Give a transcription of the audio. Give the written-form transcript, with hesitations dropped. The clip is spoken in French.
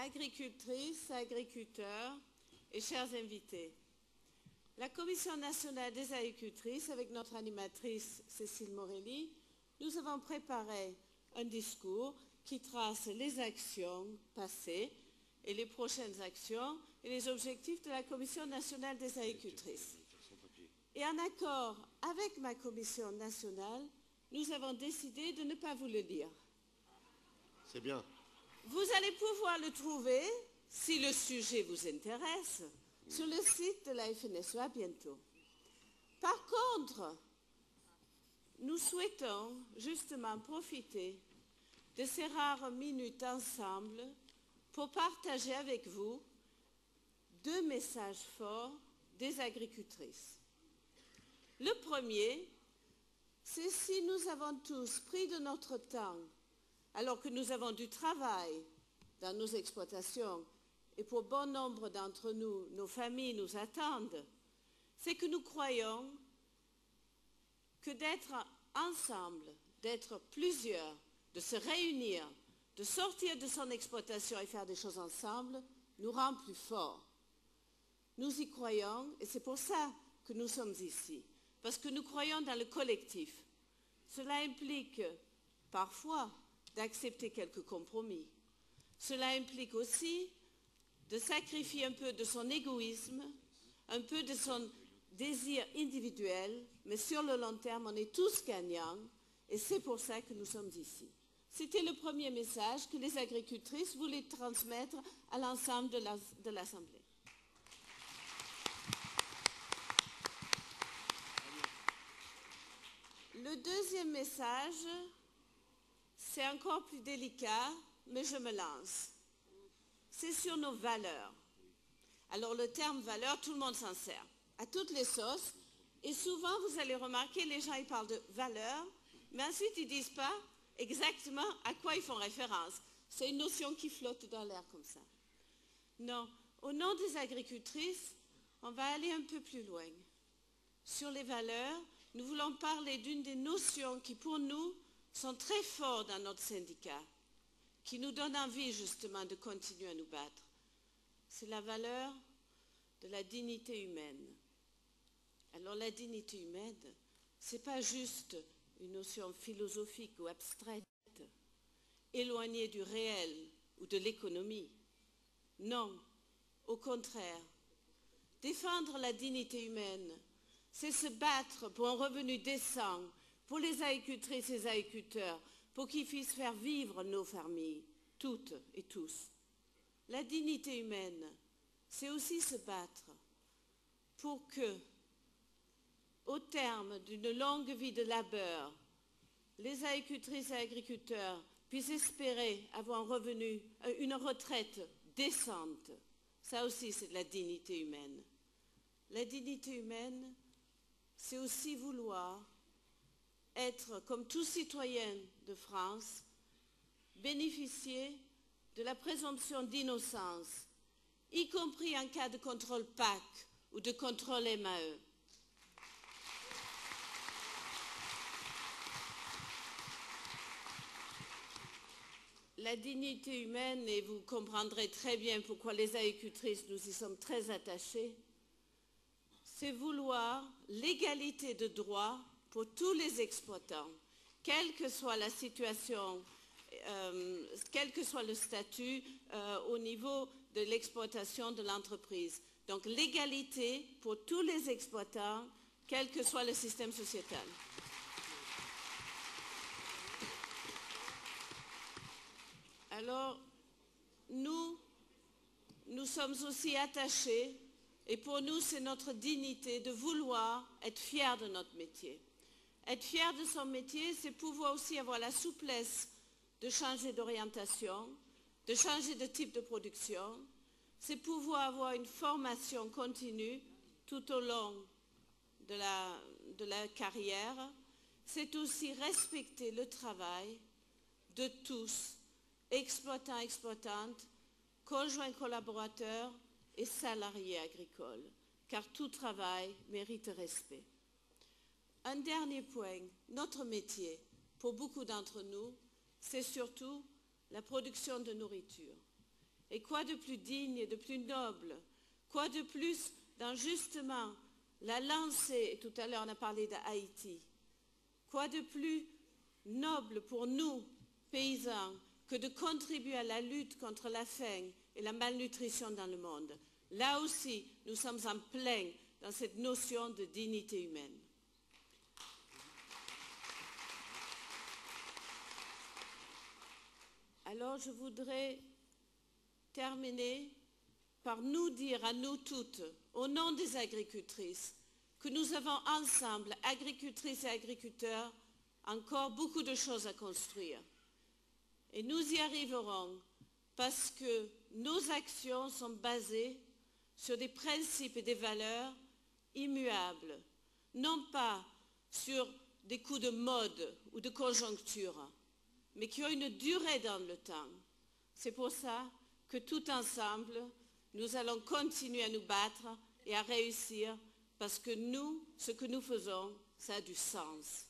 agricultrices, agriculteurs et chers invités. La Commission nationale des agricultrices, avec notre animatrice Cécile Morelli, nous avons préparé un discours qui trace les actions passées et les prochaines actions et les objectifs de la Commission nationale des agricultrices. Et en accord avec ma Commission nationale, nous avons décidé de ne pas vous le lire. C'est bien. Vous allez pouvoir le trouver, si le sujet vous intéresse, sur le site de la FNSEA bientôt. Par contre, nous souhaitons justement profiter de ces rares minutes ensemble pour partager avec vous deux messages forts des agricultrices. Le premier, c'est si nous avons tous pris de notre temps, alors que nous avons du travail dans nos exploitations, et pour bon nombre d'entre nous, nos familles nous attendent, c'est que nous croyons que d'être ensemble, d'être plusieurs, de se réunir, de sortir de son exploitation et faire des choses ensemble, nous rend plus forts. Nous y croyons, et c'est pour ça que nous sommes ici, parce que nous croyons dans le collectif. Cela implique parfois d'accepter quelques compromis. Cela implique aussi de sacrifier un peu de son égoïsme, un peu de son désir individuel, mais sur le long terme, on est tous gagnants, et c'est pour ça que nous sommes ici. C'était le premier message que les agricultrices voulaient transmettre à l'ensemble de l'Assemblée. Le deuxième message, c'est encore plus délicat, mais je me lance. C'est sur nos valeurs. Alors le terme valeur, tout le monde s'en sert, à toutes les sauces. Et souvent, vous allez remarquer, les gens ils parlent de valeurs, mais ensuite ils ne disent pas exactement à quoi ils font référence. C'est une notion qui flotte dans l'air comme ça. Non, au nom des agricultrices, on va aller un peu plus loin. Sur les valeurs, nous voulons parler d'une des notions qui, pour nous, sont très fortes dans notre syndicat, qui nous donne envie justement de continuer à nous battre. C'est la valeur de la dignité humaine. Alors la dignité humaine, ce n'est pas juste une notion philosophique ou abstraite, éloignée du réel ou de l'économie. Non, au contraire, défendre la dignité humaine, c'est se battre pour un revenu décent, pour les agricultrices et les agriculteurs, pour qu'ils puissent faire vivre nos familles, toutes et tous. La dignité humaine, c'est aussi se battre pour que, au terme d'une longue vie de labeur, les agricultrices et agriculteurs puissent espérer avoir un revenu, une retraite décente. Ça aussi, c'est de la dignité humaine. La dignité humaine, c'est aussi vouloir être, comme tout citoyen de France, bénéficier de la présomption d'innocence, y compris en cas de contrôle PAC ou de contrôle MAE. La dignité humaine, et vous comprendrez très bien pourquoi les agricultrices, nous y sommes très attachées, c'est vouloir l'égalité de droit pour tous les exploitants, quelle que soit la situation, quel que soit le statut au niveau de l'exploitation de l'entreprise. Donc l'égalité pour tous les exploitants, quel que soit le système sociétal. Alors, nous sommes aussi attachés, et pour nous, c'est notre dignité de vouloir être fiers de notre métier. Être fier de son métier, c'est pouvoir aussi avoir la souplesse de changer d'orientation, de changer de type de production, c'est pouvoir avoir une formation continue tout au long de la carrière, c'est aussi respecter le travail de tous, exploitants, exploitantes, conjoints collaborateurs et salariés agricoles, car tout travail mérite respect. Un dernier point, notre métier, pour beaucoup d'entre nous, c'est surtout la production de nourriture. Et quoi de plus digne et de plus noble? Quoi de plus dans justement la lancée, tout à l'heure on a parlé d'Haïti, quoi de plus noble pour nous, paysans, que de contribuer à la lutte contre la faim et la malnutrition dans le monde? Là aussi, nous sommes en plein dans cette notion de dignité humaine. Alors je voudrais terminer par nous dire à nous toutes, au nom des agricultrices, que nous avons ensemble, agricultrices et agriculteurs, encore beaucoup de choses à construire. Et nous y arriverons parce que nos actions sont basées sur des principes et des valeurs immuables, non pas sur des coups de mode ou de conjoncture, mais qui ont une durée dans le temps. C'est pour ça que tout ensemble, nous allons continuer à nous battre et à réussir, parce que nous, ce que nous faisons, ça a du sens.